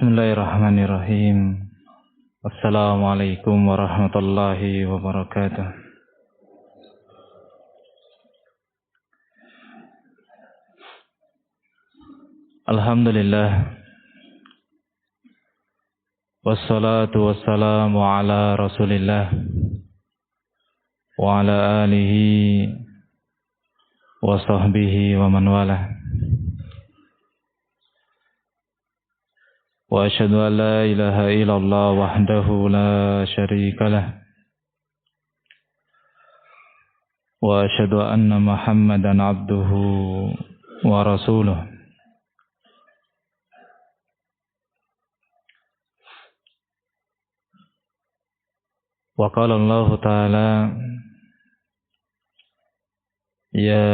Bismillahirrahmanirrahim. Assalamualaikum warahmatullahi wabarakatuh. Alhamdulillah. Wassalatu wassalamu ala Rasulillah wa ala alihi wa sahbihi wa man walah. Wa asyhadu an la ilaha illallah wahdahu la syarika lah. Wa asyhadu anna Muhammadan abduhu wa rasuluh. Wa qala Allah ta'ala ya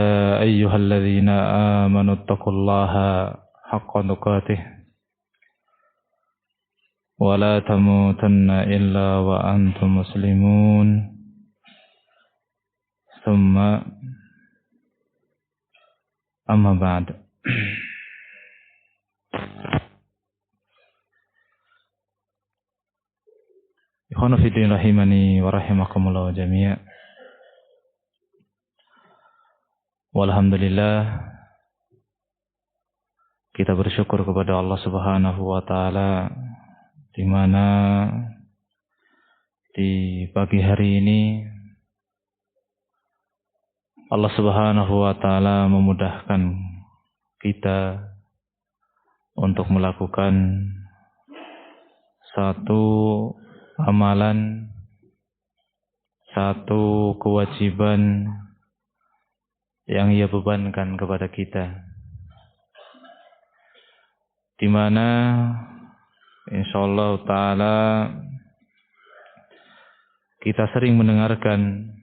ayyuhalladzina amanu taqullaha haqqa tuqatih wa la tamutunna illa wa antum muslimun. Thumma amma ba'd. Ikhwanu fiddin rahimani wa rahimakumullah jami'a. Walhamdulillah, kita bersyukur kepada Allah Subhanahu wa taala di mana di pagi hari ini Allah Subhanahu wa taala memudahkan kita untuk melakukan satu amalan, satu kewajiban yang Ia bebankan kepada kita, di mana insyaallah ta'ala kita sering mendengarkan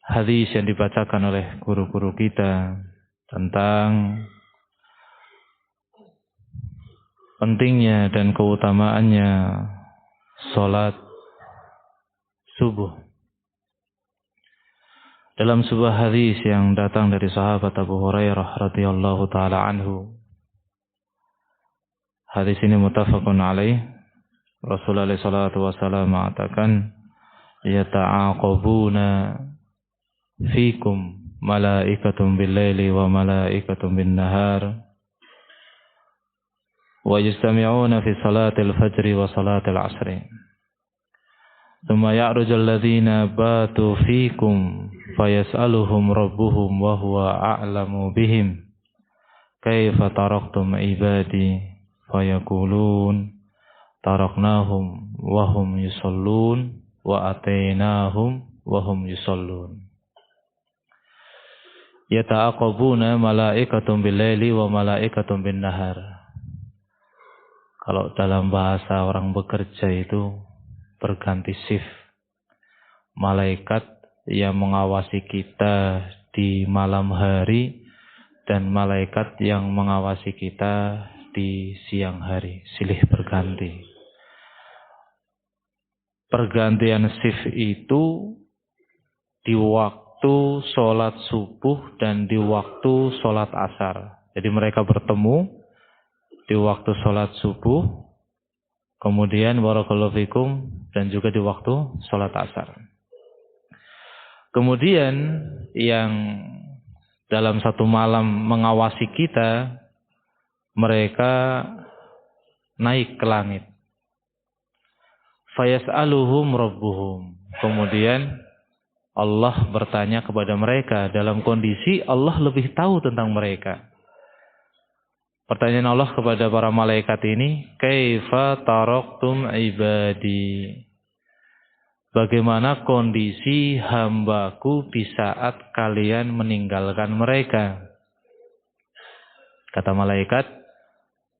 hadis yang dibacakan oleh guru-guru kita tentang pentingnya dan keutamaannya salat subuh. Dalam sebuah hadis yang datang dari sahabat Abu Hurairah radhiyallahu taala anhu, hadis ini muttafaqun alaih. Rasulullah sallallahu alaihi wasallam mengatakan, yata'aqabuna fikum malaikatun bil-laili wa malaikatun bin-nahar wa yajtami'una fi salatil fajri wa salatil asri. Thumma ya'ruju alladhina batu fikum fayas'aluhum rabbuhum wa huwa a'lamu bihim kaifa taraktum ibadi fayaqulun taraknahum wa hum yusallun wa atainahum wa hum yusallun. Yata'aqabuna malaikatun bil-laili wa malaikatun bin-nahar. Kalau dalam bahasa orang bekerja itu berganti shift. Malaikat yang mengawasi kita di malam hari dan malaikat yang mengawasi kita di siang hari, silih berganti. Pergantian shift itu di waktu sholat subuh dan di waktu sholat asar. Jadi mereka bertemu di waktu sholat subuh, kemudian barakallahu fikum, dan juga di waktu sholat asar. Kemudian yang dalam satu malam mengawasi kita, mereka naik ke langit. Fayas'aluhum rabbuhum. Kemudian Allah bertanya kepada mereka dalam kondisi Allah lebih tahu tentang mereka. Pertanyaan Allah kepada para malaikat ini, kaifa taraktum ibadi? Bagaimana kondisi hambaku di saat kalian meninggalkan mereka? Kata malaikat,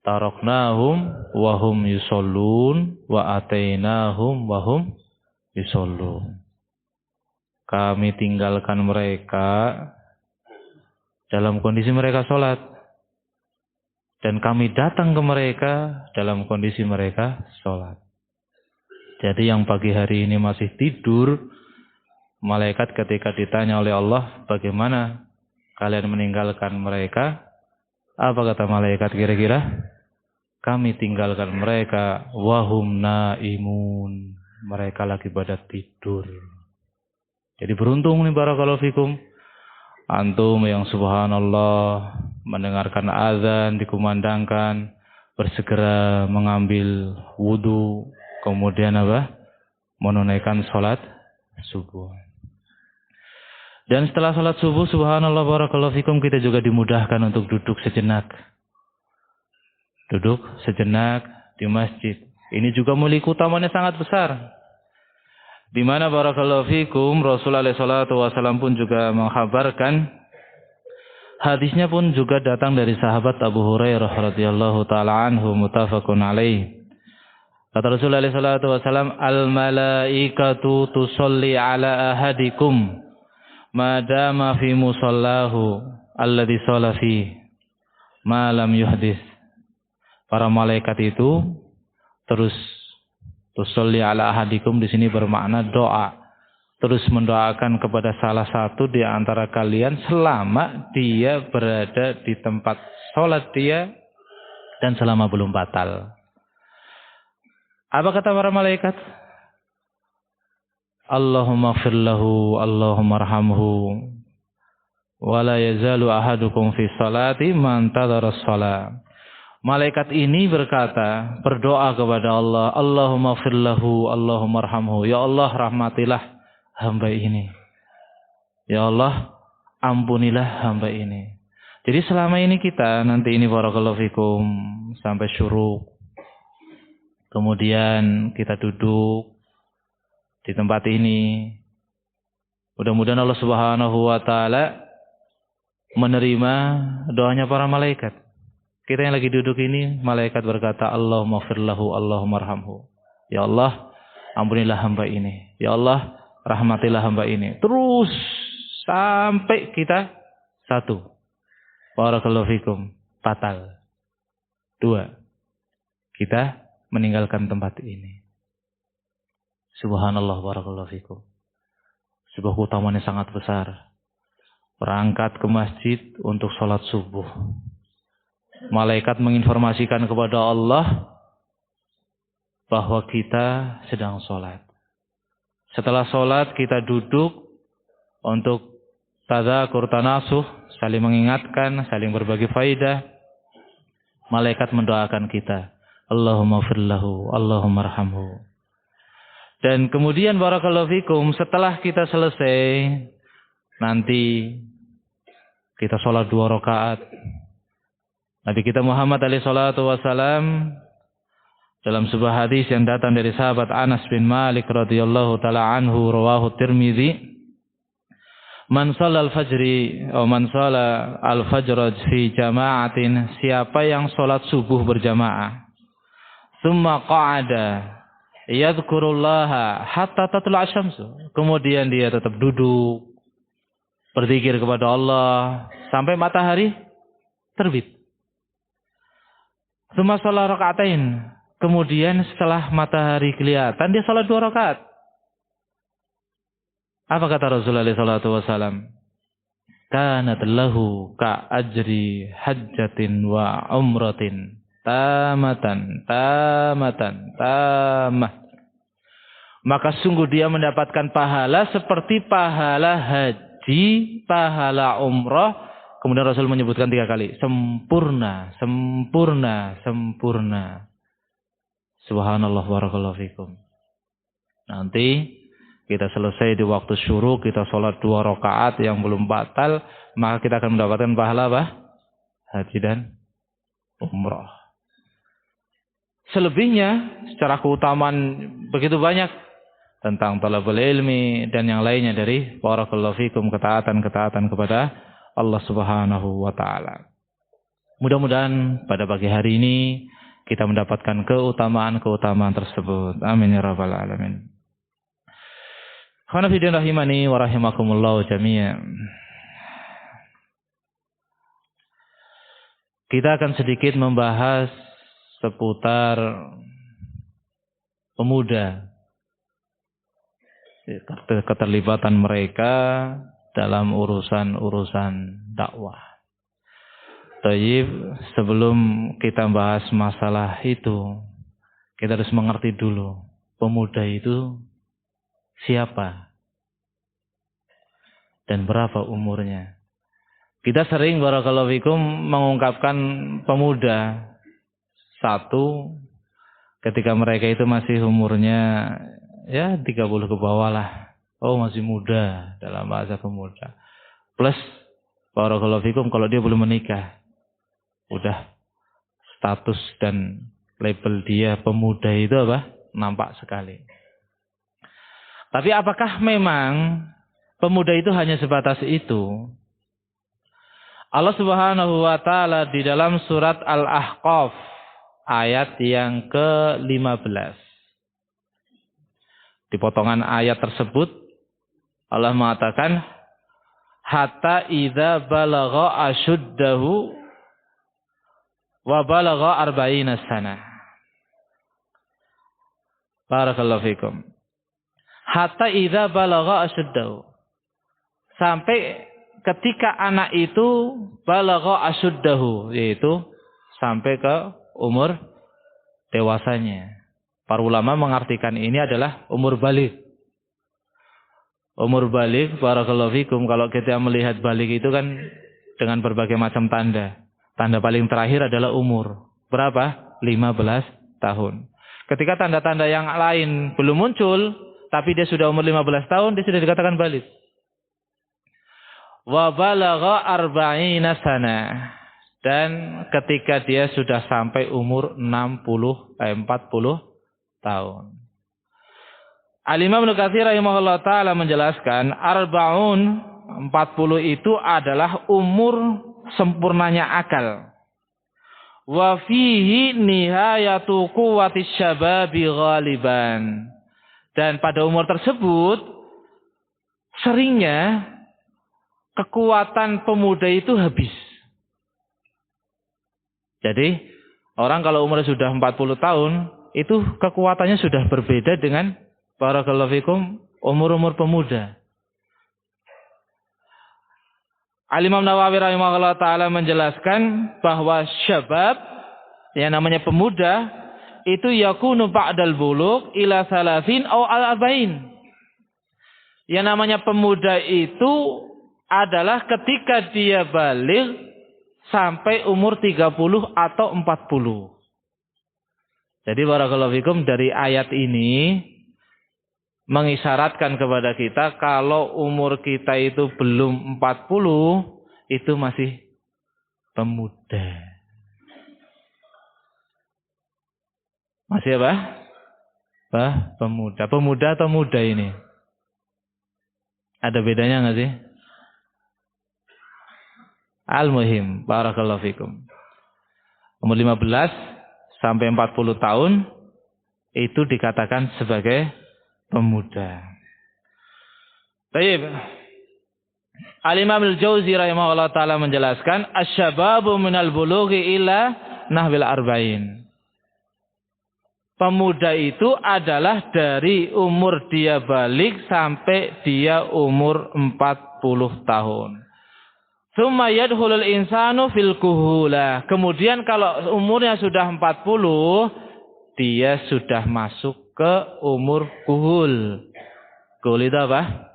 taraknahum wa hum yusallun wa atainahum wa hum yusallun. Kami tinggalkan mereka dalam kondisi mereka sholat, dan kami datang ke mereka dalam kondisi mereka sholat. Jadi yang pagi hari ini masih tidur, malaikat ketika ditanya oleh Allah, bagaimana kalian meninggalkan mereka? Apa kata malaikat kira-kira? kami tinggalkan mereka wahum naimun, mereka lagi pada tidur. Jadi beruntung nih barakallahu fikum antum yang subhanallah mendengarkan azan dikumandangkan, bersegera mengambil wudu, kemudian menunaikan salat subuh. Dan setelah salat subuh subhanallah barakallahu fikum kita juga dimudahkan untuk duduk sejenak. Duduk sejenak di masjid. Ini juga memiliki utamanya sangat besar. Di mana barakallahu fikum Rasulullah SAW pun juga mengkhabarkan, hadisnya pun juga datang dari sahabat Abu Hurairah radhiyallahu taala anhu muttafaqun alaih. Kata Rasulullah SAW, al-malaikatu tusalli ala ahadikum madama fi musallahu alladhi shalla fi ma lam yuhdits. Para malaikat itu terus tusalli ala ahadikum di sini bermakna doa. Terus mendoakan kepada salah satu di antara kalian selama dia berada di tempat sholat dia dan selama belum batal. Apa kata para malaikat? Allahumma ighfir lahu, Allahumma arhamhu, wa la yazalu ahadukum fi salati man tadhara shalah. Malaikat ini berkata, berdoa kepada Allah, Allahumma ighfir lahu, Allahumma arhamhu. Ya Allah, rahmatilah hamba ini. Ya Allah, ampunilah hamba ini. Jadi selama ini kita, nanti ini barakallahu fikum, sampai syuruk. Kemudian kita duduk di tempat ini. Mudah-mudahan Allah Subhanahu wa taala menerima doanya para malaikat. Kita yang lagi duduk ini, malaikat berkata, Allahumma ighfir lahu, Allahumma arhamhu. Ya Allah, ampunilah hamba ini. Ya Allah, rahmatilah hamba ini. Terus sampai kita satu. Barakallahu fikum. Batal. Dua. Kita meninggalkan tempat ini. Subhanallah, barakallahu fikum. Sebuah keutamaan yang sangat besar. Berangkat ke masjid untuk sholat subuh. Malaikat menginformasikan kepada Allah bahwa kita sedang sholat. Setelah sholat kita duduk untuk tadzakur tanasuh, saling mengingatkan, saling berbagi faidah. Malaikat mendoakan kita, Allahumma ighfir lahu, Allahumma arhamhu. Dan kemudian barakallahu fikum, setelah kita selesai, nanti kita sholat 2 rakaat. Nabi kita Muhammad alaihi salatu wasalam dalam sebuah hadis yang datang dari sahabat Anas bin Malik radhiyallahu taala anhu rawahu Tirmizi, man shalla al-fajri atau man shalla al-fajr fi jama'atin, siapa yang salat subuh berjamaah, summa qa'ada yadhkurullaha hatta tatlu'a asy-syamsu, kemudian dia tetap duduk berzikir kepada Allah sampai matahari terbit. Summa shalla raka'atain, kemudian setelah matahari kelihatan dia salat 2 rakaat. Apa kata Rasulullah sallallahu alaihi wasallam? Kanat lahu ka ajri hajjatin wa umratin tamatan. Maka sungguh dia mendapatkan pahala seperti pahala haji, pahala umrah. Kemudian Rasul menyebutkan 3 kali. Sempurna. Subhanallah, barakallahu fikum. Nanti kita selesai di waktu syuruk, kita sholat 2 rakaat yang belum batal, maka kita akan mendapatkan pahala apa? Haji dan umrah. Selebihnya secara keutamaan begitu banyak tentang talabul ilmi dan yang lainnya dari barakallahu fikum, ketaatan kepada Allah Subhanahu wa taala. Mudah-mudahan pada pagi hari ini kita mendapatkan keutamaan-keutamaan tersebut. Amin ya rabbal alamin. Khana fidin rahimani wa rahimakumullah jami'an. Kita akan sedikit membahas seputar pemuda, keterlibatan mereka dalam urusan-urusan dakwah. Thayyib, sebelum kita bahas masalah itu, kita harus mengerti dulu pemuda itu siapa dan berapa umurnya. Kita sering barakallahu fikum mengungkapkan pemuda satu ketika mereka itu masih umurnya ya 30 ke bawah lah. Oh, masih muda dalam bahasa pemuda. Plus barakallahu fikum kalau dia belum menikah. Udah status dan label dia pemuda itu apa? Nampak sekali. Tapi apakah memang pemuda itu hanya sebatas itu? Allah Subhanahu wa taala di dalam surat Al-Ahqaf ayat yang ke-15. Di potongan ayat tersebut Allah mengatakan hatta idza balagha ashuddahu wa balagha 40 sana. Barakallahu fikum. Hatta idza balagha ashuddahu. Sampai ketika anak itu balagha ashuddahu, yaitu sampai ke umur dewasanya. Para ulama mengartikan ini adalah umur baligh. Umur baligh, barakallahu fikum, kalau kita melihat baligh itu kan dengan berbagai macam tanda. Tanda paling terakhir adalah umur. Berapa? 15 tahun. Ketika tanda-tanda yang lain belum muncul, tapi dia sudah umur 15 tahun, dia sudah dikatakan baligh. Wa balagha 40 sana. Dan ketika dia sudah sampai umur 40 tahun. Al-Imam Ibnu Katsir rahimahullah taala menjelaskan 40 itu adalah umur sempurnanya akal. Wa fihi nihayatu quwwatis syababi ghaliban. Dan pada umur tersebut seringnya kekuatan pemuda itu habis. Jadi orang kalau umurnya sudah 40 tahun itu kekuatannya sudah berbeda dengan barakallahu fikum umur-umur pemuda. Al-Imam Nawawi rahimahullah ta'ala menjelaskan bahwa syabab, yang namanya pemuda, itu yakunu ba'dal bulugh ila 30 aw al-arba'in. Yang namanya pemuda itu adalah ketika dia baligh sampai umur 30 atau 40. Jadi barakallahu fikum dari ayat ini mengisyaratkan kepada kita kalau umur kita itu belum 40 itu masih pemuda. Masih apa? Pemuda. Pemuda atau muda ini? Ada bedanya enggak sih? Al-muhim, barakallahu fikum. Umur 15 sampai 40 tahun itu dikatakan sebagai pemuda. Baik. Al-Imam Al-Jauzi rahimahullah taala menjelaskan asy-syababu minal bulughi ila nahwil arba'in. Pemuda itu adalah dari umur dia balik sampai dia umur 40 tahun. Tsumma yadkhulul insanu fil kuhula. Kemudian kalau umurnya sudah 40, dia sudah masuk ke umur kuhul. Kuhul itu apa?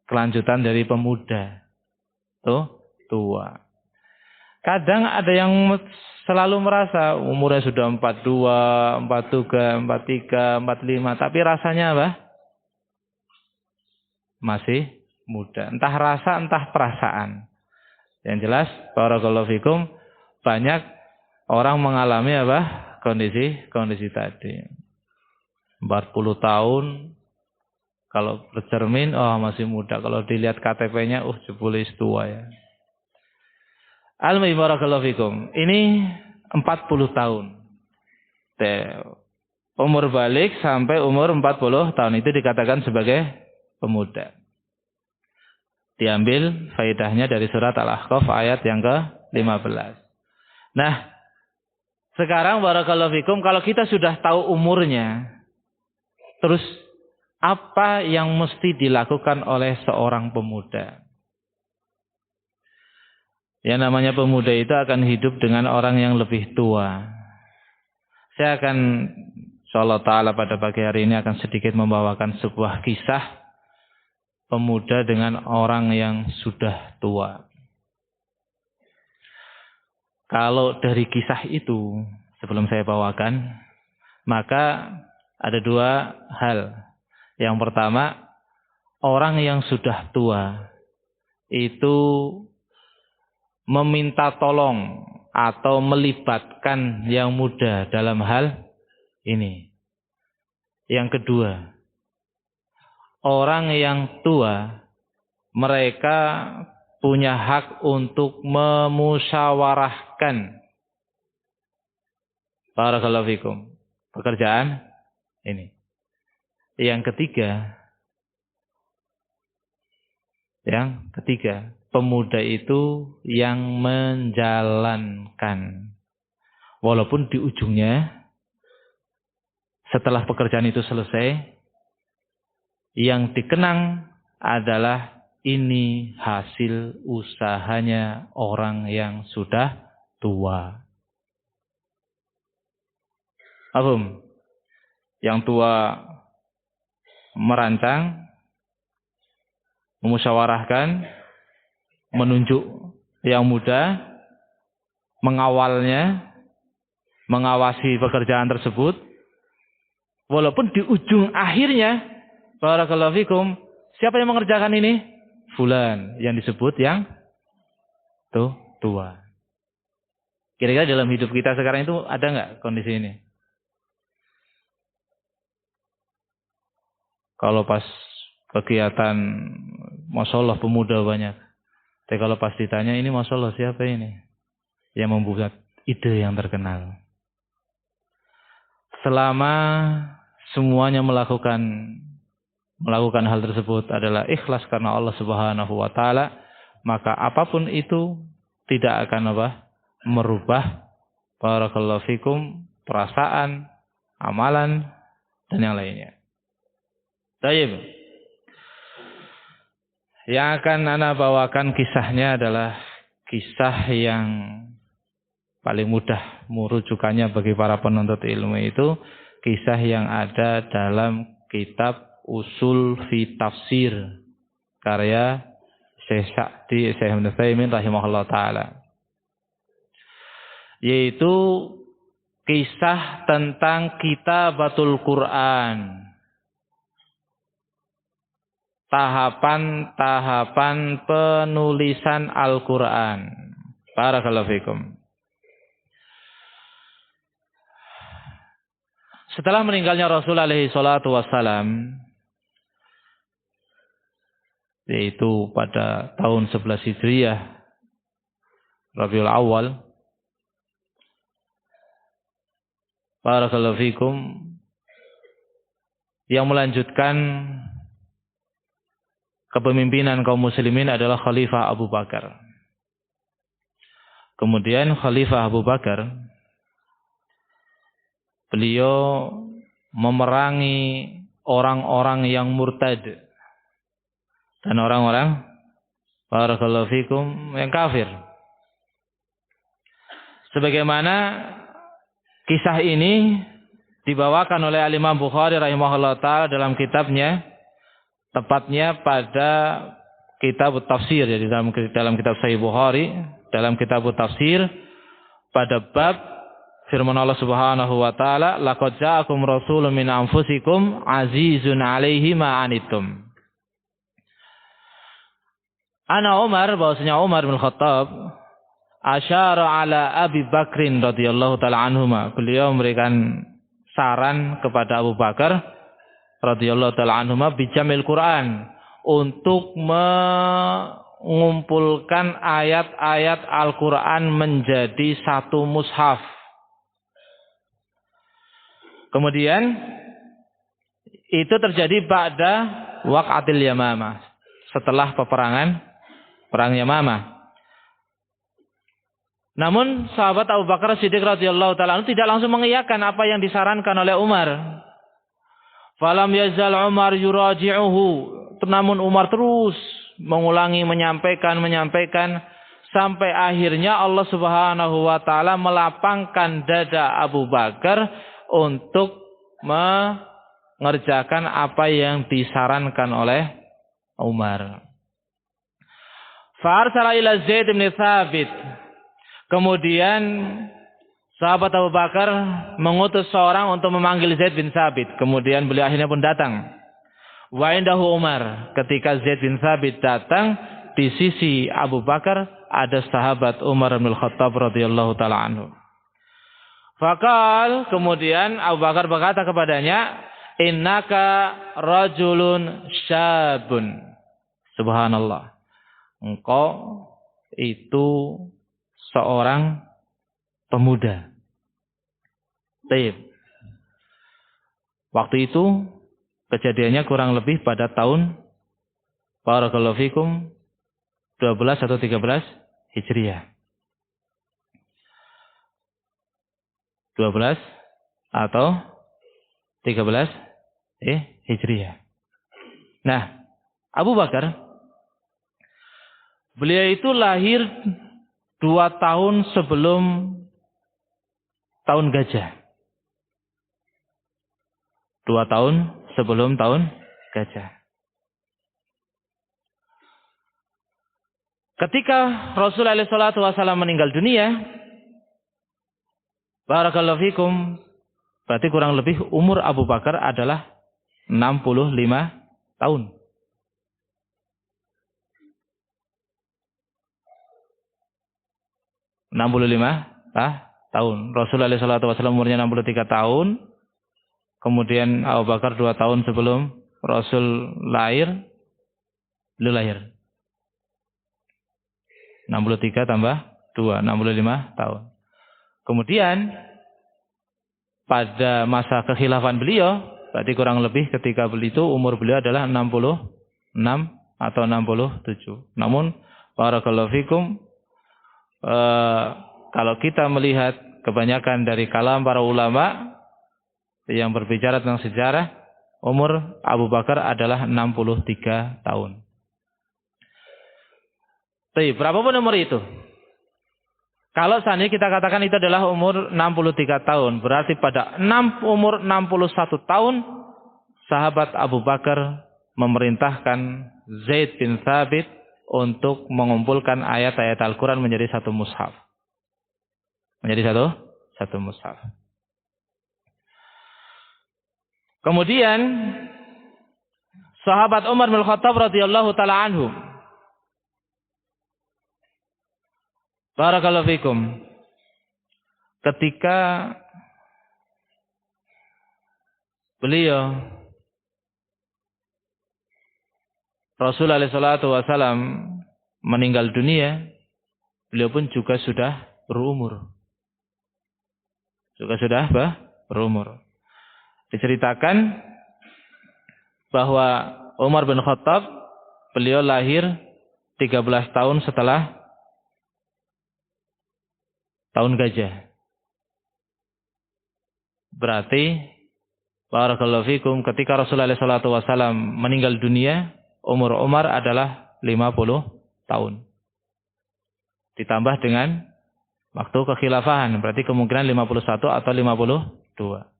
Kelanjutan dari pemuda. Tuh, tua. Kadang ada yang selalu merasa umurnya sudah 42, 43, 45. Tapi rasanya apa? Masih muda. Entah rasa, entah perasaan. Yang jelas, barakallahu fikum, banyak orang mengalami apa? Kondisi tadi. 40 tahun kalau bercermin masih muda, kalau dilihat KTP-nya jebulis tua ya. Alhamdulillah barakallahu fikum. Ini 40 tahun. Umur balik sampai umur 40 tahun itu dikatakan sebagai pemuda. Diambil faedahnya dari surat Al-Ahqaf ayat yang ke-15. Nah, sekarang barakallahu fikum kalau kita sudah tahu umurnya, terus apa yang mesti dilakukan oleh seorang pemuda? Yang namanya pemuda itu akan hidup dengan orang yang lebih tua. Saya akan insyaallah ta'ala pada pagi hari ini akan sedikit membawakan sebuah kisah pemuda dengan orang yang sudah tua. Kalau dari kisah itu, sebelum saya bawakan, maka ada dua hal. Yang pertama, orang yang sudah tua itu meminta tolong atau melibatkan yang muda dalam hal ini. Yang kedua, orang yang tua mereka punya hak untuk memusyawarahkan barakallahu fikum pekerjaan ini. Yang ketiga, pemuda itu yang menjalankan. Walaupun di ujungnya setelah pekerjaan itu selesai, yang dikenang adalah ini hasil usahanya orang yang sudah tua. Paham? Yang tua merancang, memusyawarahkan, menunjuk yang muda, mengawalnya, mengawasi pekerjaan tersebut. Walaupun di ujung akhirnya, barakallahu fikum, siapa yang mengerjakan ini? Fulan, yang disebut yang tua. Kira-kira dalam hidup kita sekarang itu ada nggak kondisi ini? Kalau pas kegiatan, Masya Allah pemuda banyak. Tapi kalau pas ditanya ini Masya Allah siapa ini? Yang membuat ide yang terkenal. Selama semuanya melakukan hal tersebut adalah ikhlas karena Allah Subhanahu wa taala, maka apapun itu tidak akan merubah barakallahu fikum perasaan, amalan dan yang lainnya. Baik. Yang akan ana bawakan kisahnya adalah kisah yang paling mudah merujukannya bagi para penuntut ilmu, itu kisah yang ada dalam kitab Usul fi Tafsir karya Syekh Sa'di Syekh Ibnu Utsaimin rahimahullah taala, yaitu kisah tentang kitabatul Quran. Tahapan-tahapan penulisan Al-Quran. Barakallahu fikum. Setelah meninggalnya Rasul alaihi salatu wassalam, yaitu pada tahun 11 Hijriah, Rabiul Awal, barakallahu fikum, yang melanjutkan kepemimpinan kaum muslimin adalah Khalifah Abu Bakar. Kemudian Khalifah Abu Bakar, beliau memerangi orang-orang yang murtad dan orang-orang barakallahu fikum yang kafir. Sebagaimana kisah ini dibawakan oleh Imam Bukhari rahimahullah taala dalam kitabnya, tepatnya pada kitab tafsir, jadi dalam kitab Sahih Bukhari, dalam kitab tafsir pada bab firman Allah Subhanahu wa taala, laqad ja'akum rasulun min anfusikum azizun 'alaihi ma anittum. Ana Umar, bahwasanya Umar bin Khattab asyara ala Abi Bakrin radhiyallahu taala anhuma, beliau memberikan saran kepada Abu Bakar radhiyallahu taala anhuma bijamil Quran, untuk mengumpulkan ayat-ayat Al-Quran menjadi satu mushaf. Kemudian itu terjadi pada waqatil Yamamah, setelah perang Yamamah. Namun sahabat Abu Bakar Siddiq radhiyallahu taala tidak langsung mengiyakan apa yang disarankan oleh Umar. Falam yazal Umar yuraji'uhu. Namun Umar terus mengulangi, menyampaikan sampai akhirnya Allah Subhanahu wa taala melapangkan dada Abu Bakar untuk mengerjakan apa yang disarankan oleh Umar. Fa'arsala ila Zaid bin Thabit. Kemudian sahabat Abu Bakar mengutus seorang untuk memanggil Zaid bin Thabit. Kemudian beliau akhirnya pun datang. Wa indahu Umar. Ketika Zaid bin Thabit datang, di sisi Abu Bakar ada sahabat Umar bin Khattab radhiyallahu taala anhu. Fakal, kemudian Abu Bakar berkata kepadanya, innaka rajulun syabun. Subhanallah. Engkau itu seorang pemuda. Baik. Waktu itu kejadiannya kurang lebih pada tahun barakallahu fikum 12 atau 13 Hijriah. 12 atau 13 Hijriah. Nah, Abu Bakar beliau itu lahir 2 tahun sebelum tahun gajah. 2 tahun sebelum tahun gajah. Ketika Rasulullah SAW meninggal dunia, barakallahu fikum, berarti kurang lebih umur Abu Bakar adalah 65 tahun. 65 tahun. Rasulullah SAW umurnya 63 tahun. Kemudian Abu Bakar 2 tahun sebelum Rasul lahir, beliau lahir. 63 tambah 2, 65 tahun. Kemudian pada masa kekhilafan beliau, berarti kurang lebih ketika beliau itu umur beliau adalah 66 atau 67. Namun barakallahu fikum, kalau kita melihat kebanyakan dari kalam para ulama yang berbicara tentang sejarah, umur Abu Bakar adalah 63 tahun. Tapi berapapun umur itu, kalau seandainya kita katakan itu adalah umur 63 tahun, berarti pada umur 61 tahun, sahabat Abu Bakar memerintahkan Zaid bin Thabit untuk mengumpulkan ayat-ayat Al-Quran menjadi satu mushaf. Menjadi satu mushaf. Kemudian sahabat Umar bin Khattab radhiyallahu taala anhu, barakallahu fikum, ketika beliau Rasulullah SAW meninggal dunia, beliau pun juga sudah berumur. Berumur. Diceritakan bahwa Umar bin Khattab, beliau lahir 13 tahun setelah tahun gajah. Berarti barakallahu fikum, ketika Rasulullah SAW meninggal dunia, umur Umar adalah 50 tahun. Ditambah dengan waktu kekhilafahan, berarti kemungkinan 51 atau 52.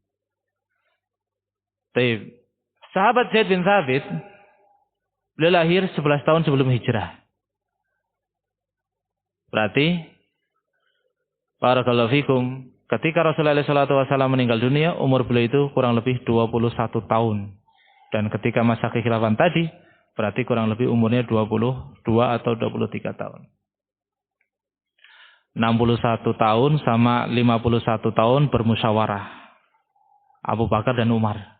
Baik. Sahabat Zaid bin Thabit, beliau lahir 11 tahun sebelum hijrah. Berarti barakallahu fikum, ketika Rasulullah SAW meninggal dunia, umur beliau itu kurang lebih 21 tahun. Dan ketika masa kekhilafan tadi, berarti kurang lebih umurnya 22 atau 23 tahun. 61 tahun sama 51 tahun bermusyawarah. Abu Bakar dan Umar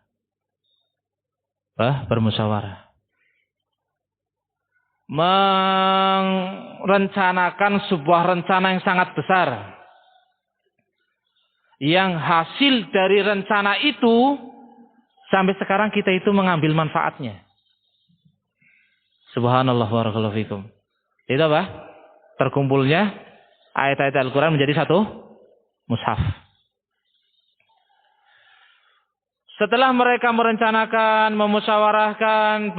bermusyawarah. Merencanakan sebuah rencana yang sangat besar. Yang hasil dari rencana itu, sampai sekarang kita itu mengambil manfaatnya. Subhanallah barakallahu fikum. Itu apa? Terkumpulnya ayat-ayat Al-Quran menjadi satu mushaf. Setelah mereka merencanakan, memusyawarahkan,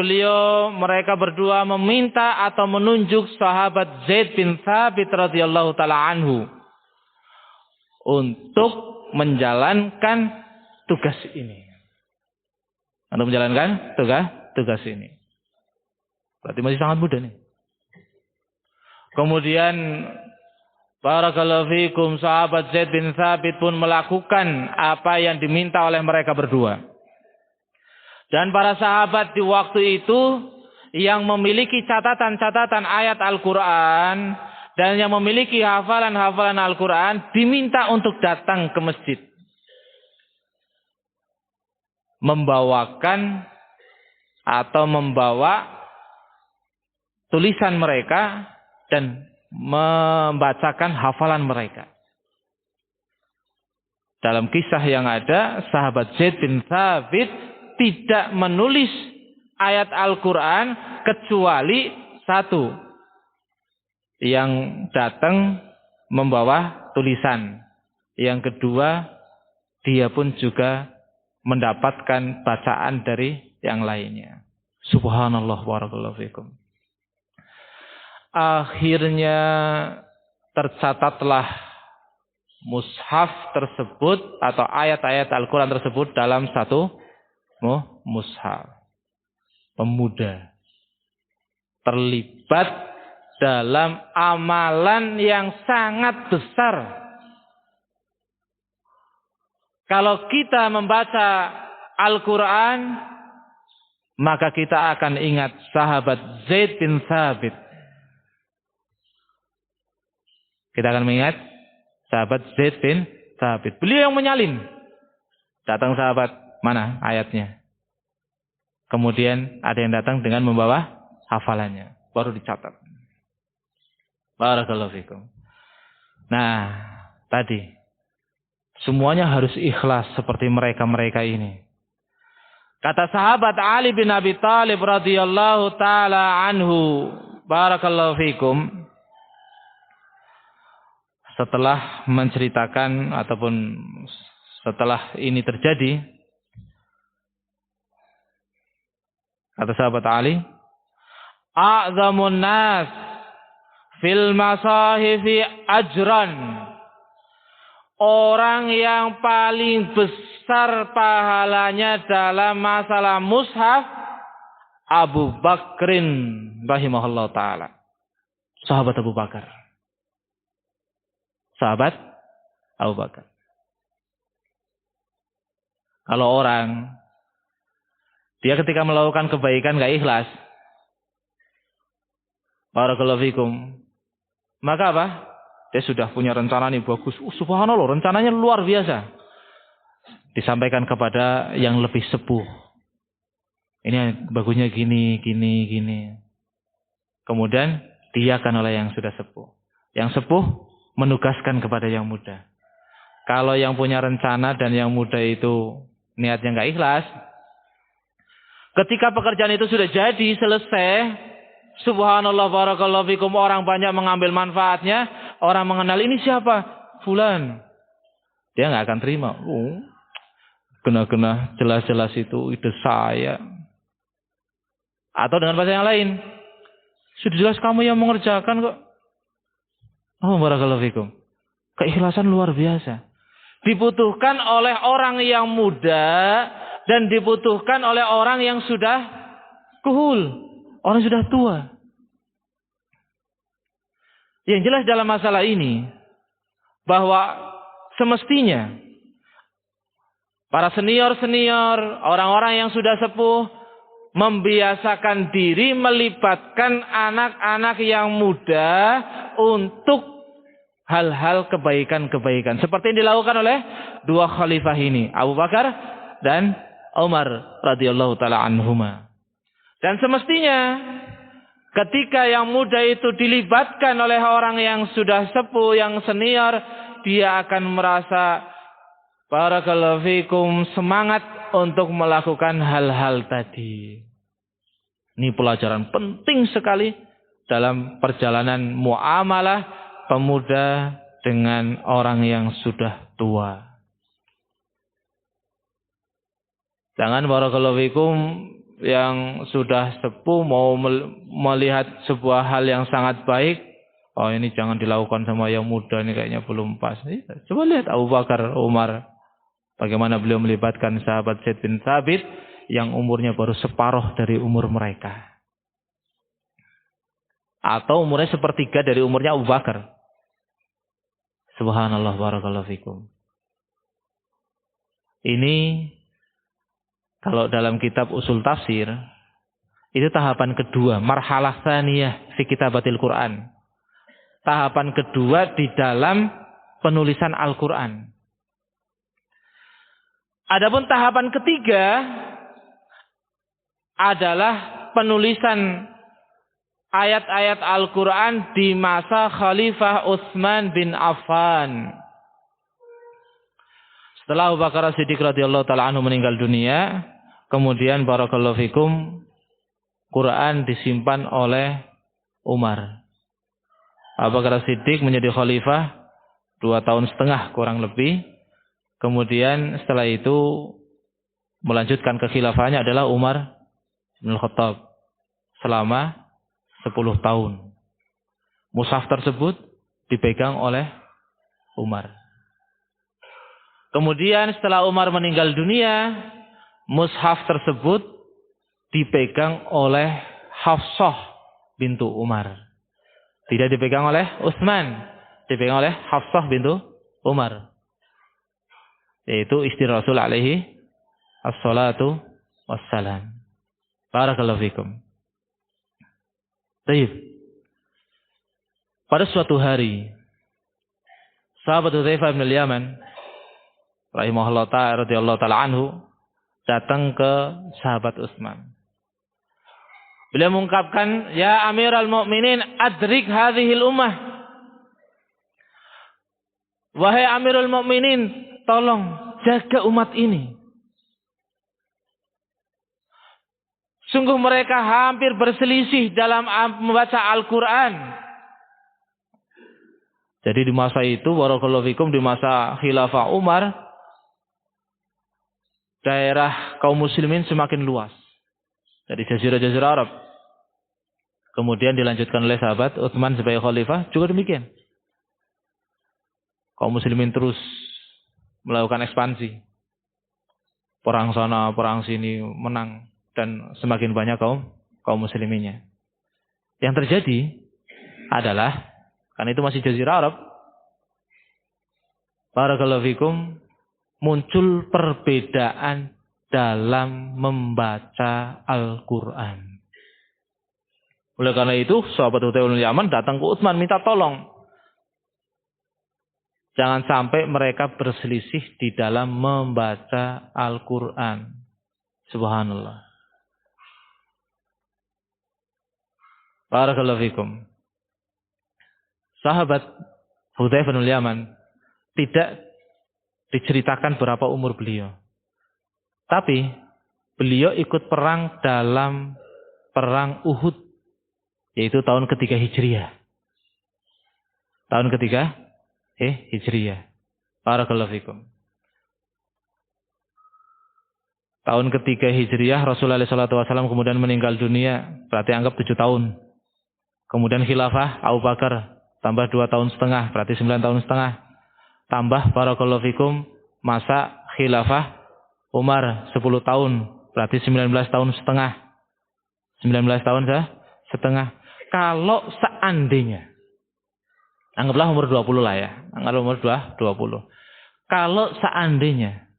mereka berdua meminta atau menunjuk sahabat Zaid bin Thabit radhiyallahu taala anhu untuk menjalankan tugas ini. Untuk menjalankan tugas ini. Berarti masih sangat muda nih. Kemudian barakallahu fikum, sahabat Zaid bin Thabit pun melakukan apa yang diminta oleh mereka berdua. Dan para sahabat di waktu itu yang memiliki catatan-catatan ayat Al-Quran dan yang memiliki hafalan-hafalan Al-Quran diminta untuk datang ke masjid. Membawakan atau membawa tulisan mereka dan membacakan hafalan mereka. Dalam kisah yang ada, sahabat Zaid bin Thabit tidak menulis ayat Al-Quran kecuali satu yang datang membawa tulisan. Yang kedua, dia pun juga mendapatkan bacaan dari yang lainnya. Subhanallah, barakallahu fikum. Akhirnya tercatatlah mushaf tersebut atau ayat-ayat Al-Quran tersebut dalam satu mushaf. Pemuda terlibat dalam amalan yang sangat besar. Kalau kita membaca Al-Quran, maka kita akan ingat sahabat Zaid bin Thabit. Kita akan mengingat sahabat Zaid bin Thabit. Beliau yang menyalin. Datang sahabat, mana ayatnya? Kemudian ada yang datang dengan membawa hafalannya. Baru dicatat. Barakallahu fikum. Nah, tadi. Semuanya harus ikhlas seperti mereka-mereka ini. Kata sahabat Ali bin Abi Thalib radhiyallahu ta'ala anhu. Barakallahu fikum. Setelah menceritakan ataupun setelah ini terjadi, kata sahabat Ali, a'zamun nas fil masahifi ajran, orang yang paling besar pahalanya dalam masalah mushaf, Abu Bakrin rahimahullah ta'ala. Sahabat Abu Bakar. Sahabat Abu Bakar. Kalau orang dia ketika melakukan kebaikan gak ikhlas, barakallahu fikum, maka apa? Dia sudah punya rencana nih bagus. Subhanallah, rencananya luar biasa. Disampaikan kepada yang lebih sepuh. Ini bagusnya gini. Kemudian diiyakan oleh yang sudah sepuh. Yang sepuh menugaskan kepada yang muda. Kalau yang punya rencana dan yang muda itu niatnya nggak ikhlas, ketika pekerjaan itu sudah jadi, selesai, subhanallah, barakallahu fikum, orang banyak mengambil manfaatnya, orang mengenal ini siapa? Fulan. Dia nggak akan terima. Kena jelas-jelas itu ide saya. Atau dengan bahasa yang lain, sudah jelas kamu yang mengerjakan kok. Oh, barakallahu fikum. Keikhlasan luar biasa. Dibutuhkan oleh orang yang muda dan dibutuhkan oleh orang yang sudah kuhul, orang yang sudah tua. Yang jelas dalam masalah ini bahwa semestinya para senior-senior, orang-orang yang sudah sepuh membiasakan diri melibatkan anak-anak yang muda untuk hal-hal kebaikan-kebaikan. Seperti yang dilakukan oleh dua khalifah ini, Abu Bakar dan Umar radhiyallahu ta'ala anhuma. Dan semestinya ketika yang muda itu dilibatkan oleh orang yang sudah sepuh, yang senior, dia akan merasa barakallahu fikum semangat untuk melakukan hal-hal tadi. Ini pelajaran penting sekali dalam perjalanan muamalah pemuda dengan orang yang sudah tua. Jangan barakallahu fikum yang sudah sepuh mau melihat sebuah hal yang sangat baik, oh ini jangan dilakukan sama yang muda, ini kayaknya belum pas. Coba lihat Abu Bakar, Umar, bagaimana beliau melibatkan sahabat Zaid bin Thabit yang umurnya baru separuh dari umur mereka. Atau umurnya sepertiga dari umurnya Abu Bakar. Subhanallah, barakallahu fikum. Ini kalau dalam kitab usul tafsir, itu tahapan kedua, marhalah tsaniyah fi kitabatil Quran. Tahapan kedua di dalam penulisan Al-Quran. Adapun tahapan ketiga adalah penulisan ayat-ayat Al-Quran di masa Khalifah Utsman bin Affan. Setelah Abu Bakar As-Siddiq radhiyallahu taala anhu meninggal dunia, kemudian barakallahu fikum Quran disimpan oleh Umar. Abu Bakar As-Siddiq menjadi khalifah 2,5 tahun kurang lebih. Kemudian setelah itu melanjutkan kekhilafahannya adalah Umar bin Khattab selama 10 tahun. Mushaf tersebut dipegang oleh Umar. Kemudian setelah Umar meninggal dunia, mushaf tersebut dipegang oleh Hafsah bintu Umar. Tidak dipegang oleh Utsman, dipegang oleh Hafsah bintu Umar. Yaitu istri Rasul alaihi assalatu wassalam. Barakallahu fikum. Baik. Pada suatu hari, sahabat Hudzaifah bin Al-Yaman rahimahullah ta'ala radhiyallahu ta'ala anhu datang ke sahabat Utsman. Beliau mengungkapkan, "Ya Amirul Mukminin, adrik hadhil ummah." Wahai Amirul Mukminin, tolong jaga umat ini. Sungguh mereka hampir berselisih dalam membaca Al-Quran. Jadi di masa itu, barakallahu fikum, di masa khilafah Umar, daerah kaum muslimin semakin luas. Dari jazirah-jazirah Arab. Kemudian dilanjutkan oleh sahabat Utsman sebagai khalifah, juga demikian. Kaum muslimin terus melakukan ekspansi. Perang sana, perang sini, menang. Dan semakin banyak kaum musliminnya. Yang terjadi adalah, karena itu masih jazirah Arab, barakallahu fikum, muncul perbedaan dalam membaca Al-Quran. Oleh karena itu, sahabat Hudzaifah bin Yaman datang ke Utsman minta tolong. Jangan sampai mereka berselisih di dalam membaca Al-Quran. Subhanallah. Barakallahu fikum. Sahabat Hudzaifah bin Yaman tidak diceritakan berapa umur beliau. Tapi beliau ikut perang dalam perang Uhud. Yaitu tahun ketiga Hijriah. Tahun ketiga Hijriah. Barakallahu fikum. Tahun ketiga Hijriah Rasulullah SAW kemudian meninggal dunia. Berarti anggap 7 tahun. Kemudian khilafah Abu Bakar tambah 2,5 tahun, berarti 9,5 tahun. Tambah barakallahu fikum masa khilafah Umar 10 tahun, berarti 19,5 tahun. 19 tahun setengah. Kalau seandainya, anggaplah umur 20 lah ya. Anggaplah umur 20. Kalau seandainya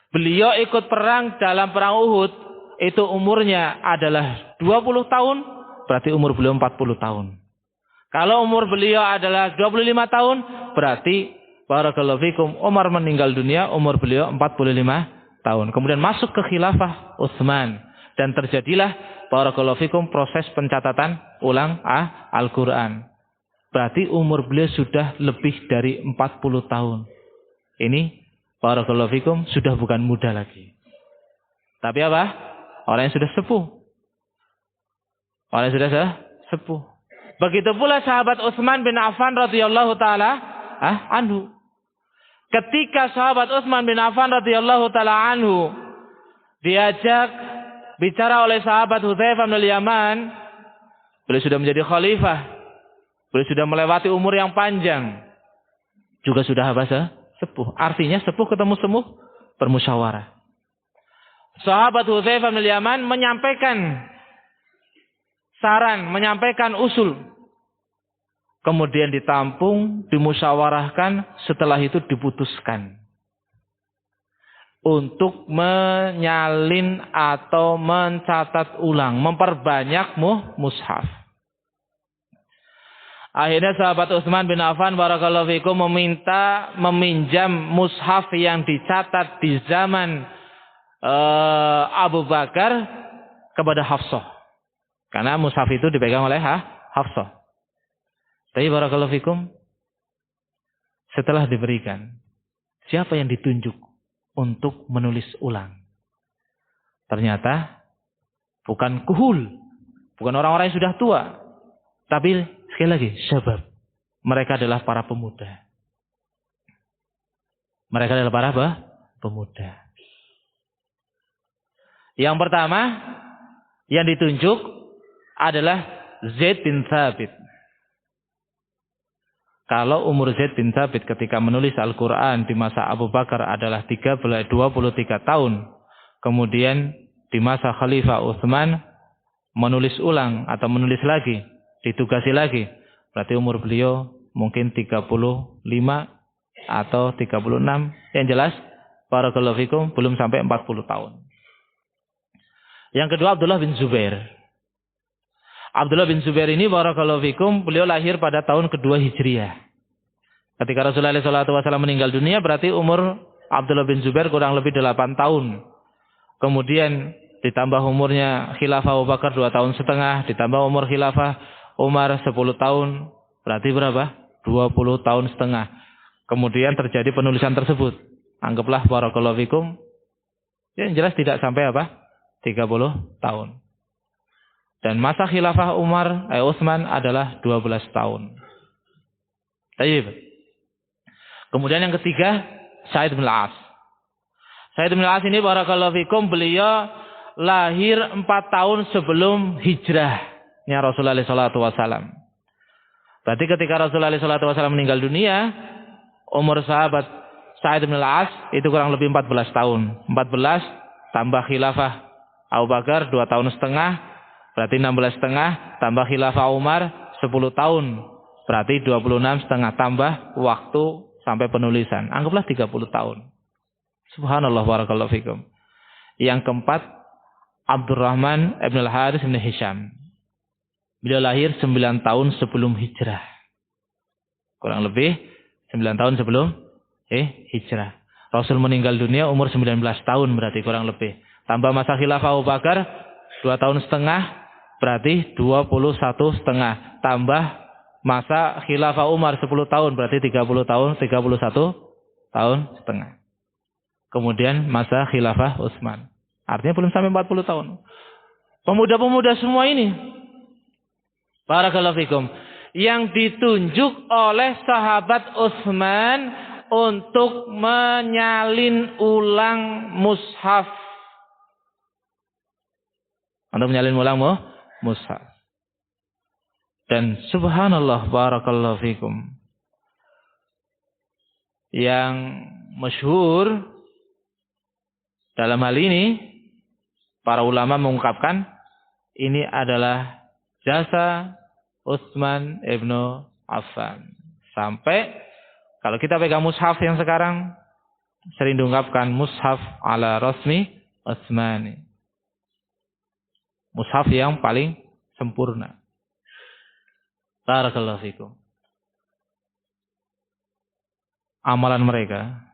beliau ikut perang dalam perang Uhud, itu umurnya adalah 20 tahun, berarti umur beliau 40 tahun. Kalau umur beliau adalah 25 tahun, berarti barakallahu fikum Umar meninggal dunia, umur beliau 45 tahun. Kemudian masuk ke khilafah Utsman dan terjadilah barakallahu fikum proses pencatatan ulang Al-Quran. Berarti umur beliau sudah lebih dari 40 tahun. Ini barakallahu fikum sudah bukan muda lagi. Tapi apa? Orang yang sudah sepuh. Orang yang sudah sepuh. Begitu pula sahabat Utsman bin Affan radhiyallahu taala anhu. Ketika sahabat Utsman bin Affan radhiyallahu taala anhu diajak bicara oleh sahabat Hudzaifah bin Yaman. Beliau sudah menjadi khalifah. Beliau sudah melewati umur yang panjang. Juga sudah sepuh. Artinya sepuh ketemu semuh bermusyawarah. Sahabat Hudzaifah bin Yaman menyampaikan saran, menyampaikan usul. Kemudian ditampung, dimusyawarahkan, setelah itu diputuskan untuk menyalin atau mencatat ulang, memperbanyak mushaf. Akhirnya sahabat Utsman bin Affan barakallahu fikum meminjam mushaf yang dicatat di zaman Abu Bakar kepada Hafsah. Karena mushaf itu dipegang oleh Hafsah. Tapi barakallahu fikum, setelah diberikan, siapa yang ditunjuk untuk menulis ulang? Ternyata bukan kuhul, bukan orang-orang yang sudah tua, tapi sekali lagi syabab. Mereka adalah para pemuda. Mereka adalah para pemuda. Yang pertama yang ditunjuk adalah Zaid bin Thabit. Kalau umur Zaid bin Thabit ketika menulis Al-Quran di masa Abu Bakar adalah 23 tahun. Kemudian di masa Khalifah Utsman menulis ulang atau menulis lagi, ditugasi lagi. Berarti umur beliau mungkin 35 atau 36. Yang jelas, barakallahu fikum, belum sampai 40 tahun. Yang kedua Abdullah bin Zubair. Abdullah bin Zubair ini barakallahu fikum, beliau lahir pada tahun kedua Hijriah. Ketika Rasulullah SAW meninggal dunia, berarti umur Abdullah bin Zubair kurang lebih 8 tahun. Kemudian ditambah umurnya Khilafah Abu Bakar 2 tahun setengah, ditambah umur Khilafah Umar 10 tahun, berarti berapa? 20 tahun setengah. Kemudian terjadi penulisan tersebut. Anggaplah barakallahu fikum, yang jelas tidak sampai 30 tahun. Dan masa khilafah Utsman adalah 12 tahun. Baik. Kemudian yang ketiga, Sa'id bin Al-As. Sa'id bin Al-As ini barakallahu fikum, beliau lahir 4 tahun sebelum hijrahnya Rasulullah SAW. Berarti ketika Rasulullah SAW meninggal dunia, umur sahabat Sa'id bin Al-As itu kurang lebih 14 tahun. 14 tambah khilafah Abu Bakar 2 tahun setengah, berarti 16 setengah, tambah khilafah Umar 10 tahun, berarti 26 setengah, tambah waktu sampai penulisan. Anggaplah 30 tahun. Subhanallah barakallahu fikum. Yang keempat, Abdurrahman ibn al-Harith ibn Hisham. Beliau lahir 9 tahun sebelum hijrah. Kurang lebih 9 tahun sebelum hijrah. Rasul meninggal dunia umur 19 tahun berarti kurang lebih. Tambah masa khilafah Abu Bakar 2 tahun setengah, berarti 21 setengah. Tambah masa khilafah Umar 10 tahun, berarti 30 tahun, 31 tahun setengah. Kemudian masa khilafah Utsman. Artinya belum sampai 40 tahun. Pemuda-pemuda semua ini, barakallahu fikum, yang ditunjuk oleh sahabat Utsman untuk menyalin ulang mushaf. Untuk menyalin ulang mushaf. Dan subhanallah barakallahu fikum, yang masyhur dalam hal ini, para ulama mengungkapkan ini adalah jasa Utsman ibnu Affan. Sampai kalau kita pegang mushaf yang sekarang sering diungkapkan mushaf ala rasmi Utsmani. Mushaf yang paling sempurna. Barakallahu fikum. Amalan mereka,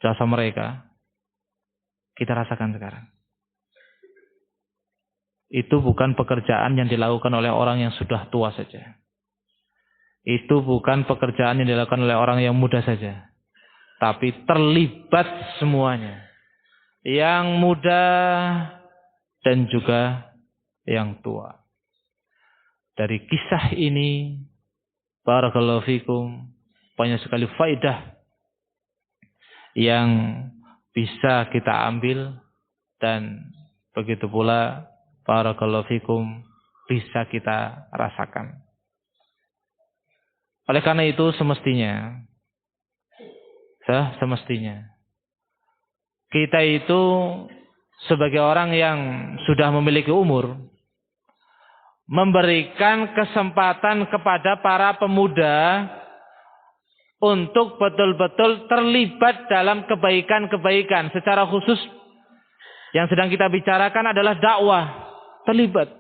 jasa mereka, kita rasakan sekarang. Itu bukan pekerjaan yang dilakukan oleh orang yang sudah tua saja. Itu bukan pekerjaan yang dilakukan oleh orang yang muda saja. Tapi terlibat semuanya. Yang muda dan juga yang tua. Dari kisah ini, barakallahu fikum, banyak sekali faedah yang bisa kita ambil dan begitu pula barakallahu fikum bisa kita rasakan. Oleh karena itu semestinya kita itu sebagai orang yang sudah memiliki umur memberikan kesempatan kepada para pemuda untuk betul-betul terlibat dalam kebaikan-kebaikan. Secara khusus yang sedang kita bicarakan adalah dakwah, terlibat.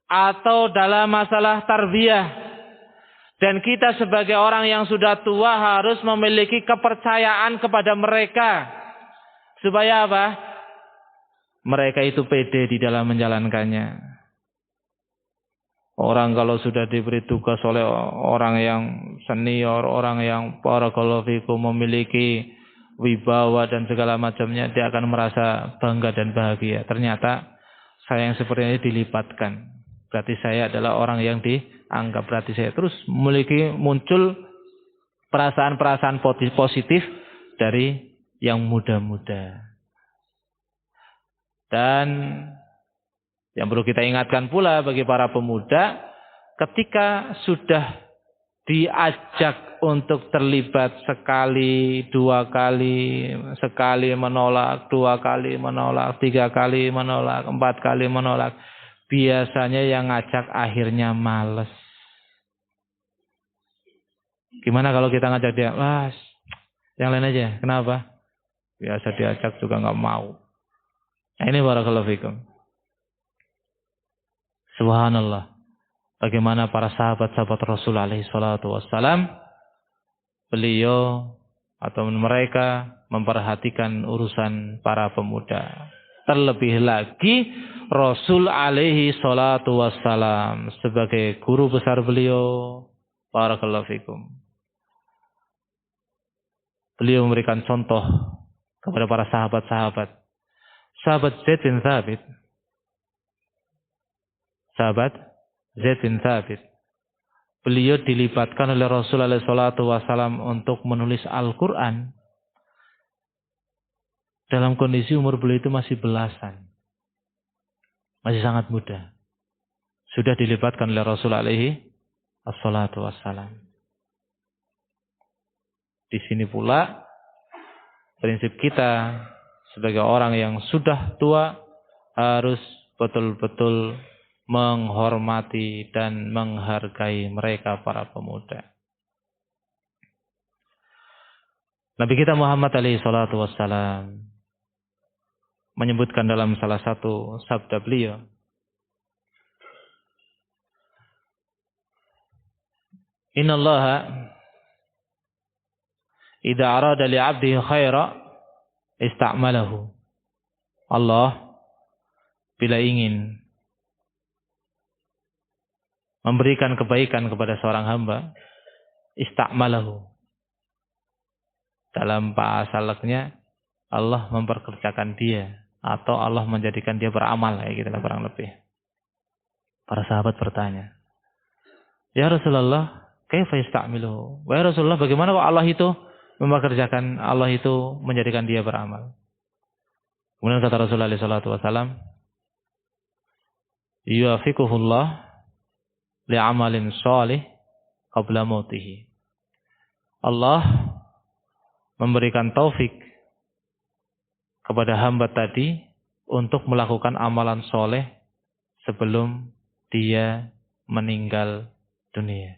Atau dalam masalah tarbiyah. Dan kita sebagai orang yang sudah tua harus memiliki kepercayaan kepada mereka. Supaya apa? Mereka itu pede di dalam menjalankannya. Orang kalau sudah diberi tugas oleh orang yang senior, orang yang barakallahu fikum memiliki wibawa dan segala macamnya, dia akan merasa bangga dan bahagia. Ternyata saya yang seperti ini dilipatkan. Berarti saya adalah orang yang dianggap. Berarti saya terus muncul perasaan-perasaan positif dari yang muda-muda. Dan yang perlu kita ingatkan pula bagi para pemuda, ketika sudah diajak untuk terlibat sekali, 2 kali, sekali menolak, 2 kali menolak, 3 kali menolak, 4 kali menolak, biasanya yang ngajak akhirnya males. Gimana kalau kita ngajak dia, "Mas, yang lain aja." Kenapa? Biasa diajak juga nggak mau. Nah, ini barakallahu fikum. Subhanallah. Bagaimana para sahabat-sahabat Rasul alaihi salatu wassalam, beliau atau mereka memperhatikan urusan para pemuda. Terlebih lagi Rasul alaihi salatu wassalam sebagai guru besar beliau, barakallahu fikum. Beliau memberikan contoh kepada para sahabat-sahabat. Sahabat Zaid bin Thabit. Sahabat Zaid bin Thabit. Beliau dilibatkan oleh Rasulullah SAW untuk menulis Al-Quran. Dalam kondisi umur beliau itu masih belasan. Masih sangat muda. Sudah dilibatkan oleh Rasulullah SAW. Di sini pula prinsip kita sebagai orang yang sudah tua harus betul-betul menghormati dan menghargai mereka para pemuda. Nabi kita Muhammad alaihi salatu wassalam menyebutkan dalam salah satu sabda beliau, "Innallaha idza arada li'abdihi khaira ista'malahu." Allah bila ingin memberikan kebaikan kepada seorang hamba, ista'malahu. Dalam bahasa salaknya, Allah memperkerjakan dia atau Allah menjadikan dia beramal, kayak gitu lah kurang lebih. Para sahabat bertanya, "Ya Rasulullah, kaifa yasta'miluhu?" Wahai Rasulullah, bagaimana kok Allah itu mempekerjakan, Allah itu menjadikan dia beramal? Kemudian kata Rasulullah sallallahu alaihi wasallam, "Yuwafiquhullah li'amalin sholih qabla mautihi." Allah memberikan taufik kepada hamba tadi untuk melakukan amalan soleh sebelum dia meninggal dunia.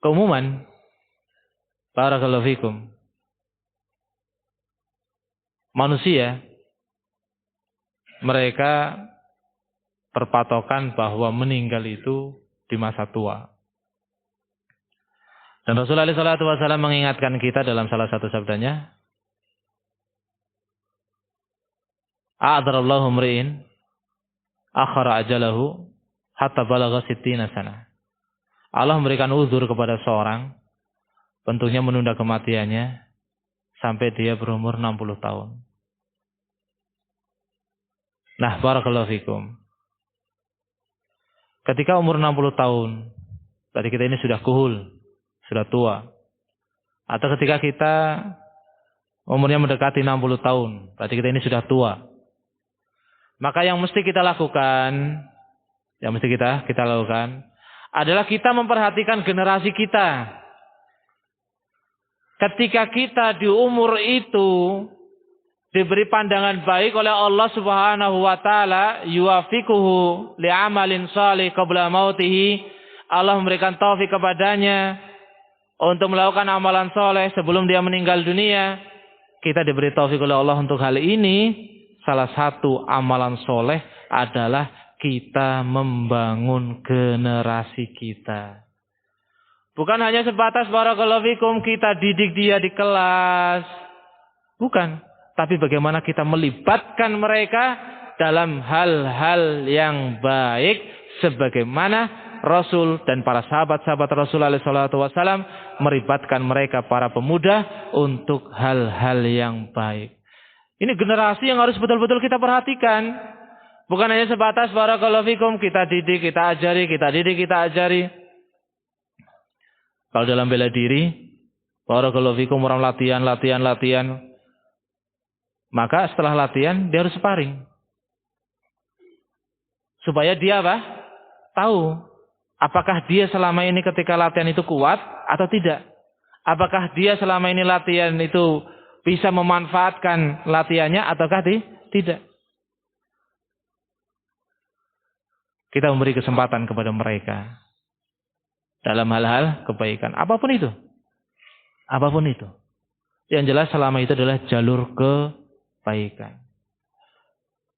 Keumuman, barakallahu fikum, manusia mereka berpatokan bahwa meninggal itu di masa tua. Dan Rasulullah SAW mengingatkan kita dalam salah satu sabdanya, "A'adzarallahu mri'in akhara ajalahu hatta balagha 60 sana." Allah memberikan uzur kepada seorang, tentunya menunda kematiannya sampai dia berumur 60 tahun. Nah, barakallahu fikum. Ketika umur 60 tahun, tadi kita ini sudah kuhul, sudah tua. Atau ketika kita umurnya mendekati 60 tahun. Berarti kita ini sudah tua. Maka yang mesti kita lakukan, adalah kita memperhatikan generasi kita. Ketika kita di umur itu diberi pandangan baik oleh Allah Subhanahu wa taala, yuwafiquhu li'amalin shalih qabla mautihi. Allah memberikan taufik kepadanya untuk melakukan amalan soleh sebelum dia meninggal dunia. Kita diberi taufik oleh Allah untuk hal ini. Salah satu amalan soleh adalah kita membangun generasi kita. Bukan hanya sebatas barakallahu fikum kita didik dia di kelas. Bukan. Tapi bagaimana kita melibatkan mereka dalam hal-hal yang baik. Sebagaimana Rasul dan para sahabat-sahabat Rasul alaihi salatu wasallam melibatkan mereka para pemuda untuk hal-hal yang baik. Ini generasi yang harus betul-betul kita perhatikan. Bukan hanya sebatas barakallahu fikum kita didik, kita ajari. Kalau dalam bela diri, barakallahu fikum orang latihan. Maka setelah latihan dia harus sparring. Supaya dia tahu apakah dia selama ini ketika latihan itu kuat atau tidak. Apakah dia selama ini latihan itu bisa memanfaatkan latihannya ataukah tidak. Kita memberi kesempatan kepada mereka dalam hal-hal kebaikan. Apapun itu. Yang jelas selama itu adalah jalur kebaikan.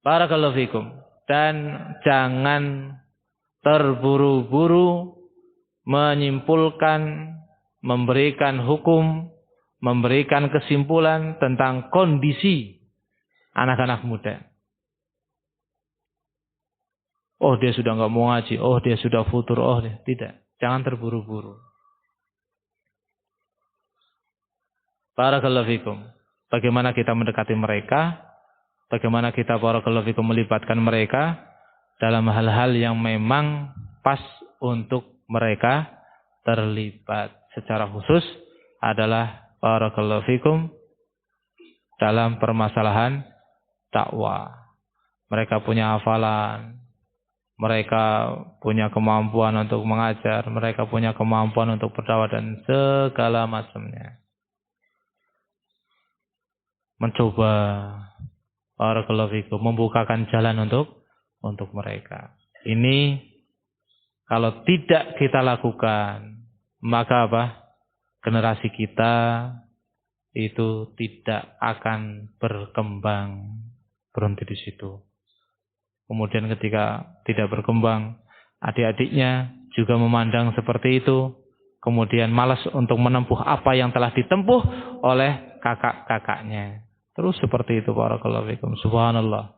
Barakallahu fikum. Dan jangan terburu-buru menyimpulkan, memberikan hukum, memberikan kesimpulan tentang kondisi anak-anak muda. Oh dia sudah nggak mau ngaji, oh dia sudah futur, tidak. Jangan terburu-buru. Barakallahu fikum. Bagaimana kita mendekati mereka, bagaimana kita barakallahu fikum melibatkan mereka dalam hal-hal yang memang pas untuk mereka terlibat. Secara khusus adalah barakallahu fikum dalam permasalahan dakwah. Mereka punya hafalan, mereka punya kemampuan untuk mengajar, mereka punya kemampuan untuk berdakwah dan segala macamnya. Mencoba barakallahu fikum membukakan jalan untuk mereka. Ini kalau tidak kita lakukan, maka generasi kita itu tidak akan berkembang, berhenti di situ. Kemudian ketika tidak berkembang, adik-adiknya juga memandang seperti itu, kemudian malas untuk menempuh apa yang telah ditempuh oleh kakak-kakaknya. Terus seperti itu barakallahu fikum. Subhanallah.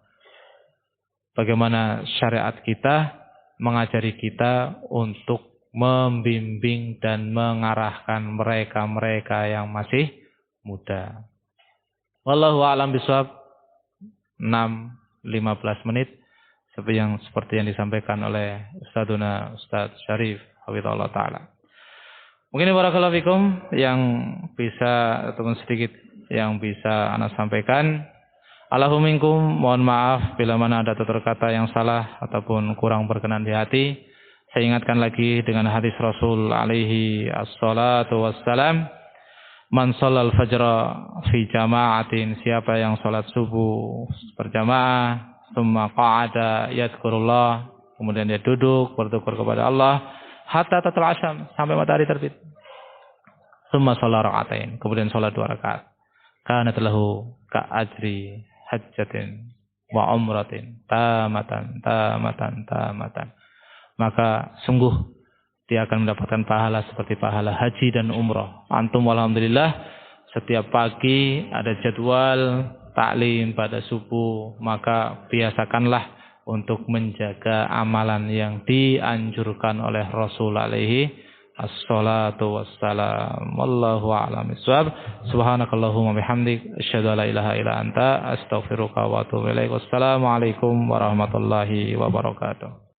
Bagaimana syariat kita mengajari kita untuk membimbing dan mengarahkan mereka-mereka yang masih muda. Wallahu a'lam bishawab. 6:15 menit seperti yang disampaikan oleh Ustaz Syarif hafizahullah taala. Mungkin barakallahu fikum yang bisa ataupun sedikit yang bisa ana sampaikan. Allahumma minkum, mohon maaf bila mana ada tutur kata yang salah ataupun kurang berkenan di hati. Saya ingatkan lagi dengan hadis Rasul alaihi assalatu wassalam, man shallal fajra fi jama'atin, siapa yang salat subuh berjamaah, tsumma qa'ada yadhkurullah, kemudian dia duduk berzikir kepada Allah hatta tatla'al syams, sampai matahari terbit. Tsumma shalla raka'atain, kemudian salat 2 rakaat. Kanat lahu ka'ajri hajjatin wa umratin tamatan. Maka sungguh dia akan mendapatkan pahala seperti pahala haji dan umrah. Antum alhamdulillah setiap pagi ada jadwal taklim pada subuh, maka biasakanlah untuk menjaga amalan yang dianjurkan oleh Rasul alaihi assalatu wassalam. Wallahu a'lam bishawab. Subhanakallahumma bihamdik asyhadu an la ilaha illa anta astaghfiruka wa atubu ilaik. Wassalamu alaikum warahmatullahi wabarakatuh.